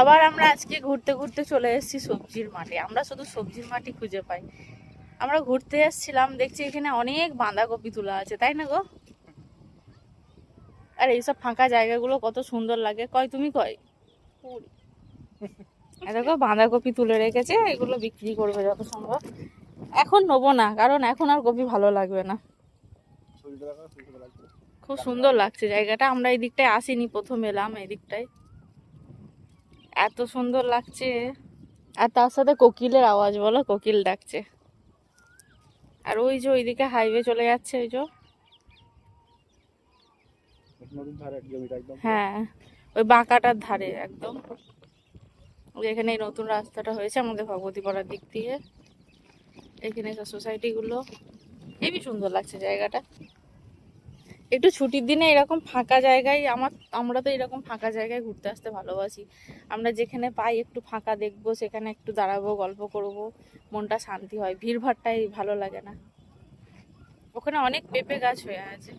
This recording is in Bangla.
আবার আমরা আজকে ঘুরতে ঘুরতে চলে এসেছি সবজির মাঠে। আমরা শুধু সবজির মাঠই খুঁজে পাই। আমরা ঘুরতে এসেছিলাম, দেখছি এখানে অনেক বাঁধাকপি তোলা আছে, তাই না গো? আর এইসব ফাঁকা জায়গাগুলো কত সুন্দর লাগে, কয় তুমি কয়? দেখো বাঁধাকপি তুলে রেখেছে, এগুলো বিক্রি করবে যত সম্ভব। এখন নেবো না, কারণ এখন আর কপি ভালো লাগবে না। খুব সুন্দর লাগছে জায়গাটা। আমরা এই দিকটায় আসিনি, প্রথম এলাম এই দিকটায়। এত সুন্দর লাগছে। আর তার সাথে কোকিলের আওয়াজ, বলো, কোকিল ডাকছে। আর ওই যে ওইদিকে হাইওয়ে চলে যাচ্ছে, ওই যে। হ্যাঁ, ওই বাঁকাটার ধারে একদম। এখানে এই নতুন রাস্তাটা হয়েছে আমাদের ভগবতীপাড়ার দিক দিয়ে। এখানে সোসাইটি গুলো হেবি সুন্দর লাগছে জায়গাটা। একটু ছুটির দিনে এরকম ফাঁকা জায়গায় আমরা তো এরকম ফাঁকা জায়গায় ঘুরতে আসতে ভালোবাসি। আমরা যেখানে পাই একটু ফাঁকা দেখবো, সেখানে একটু দাঁড়াবো, গল্প করব, মনটা শান্তি হয়। ভিড়ভাড়টাই ভালো লাগে না। ওখানে অনেক পেঁপে গাছ হয়ে আছে।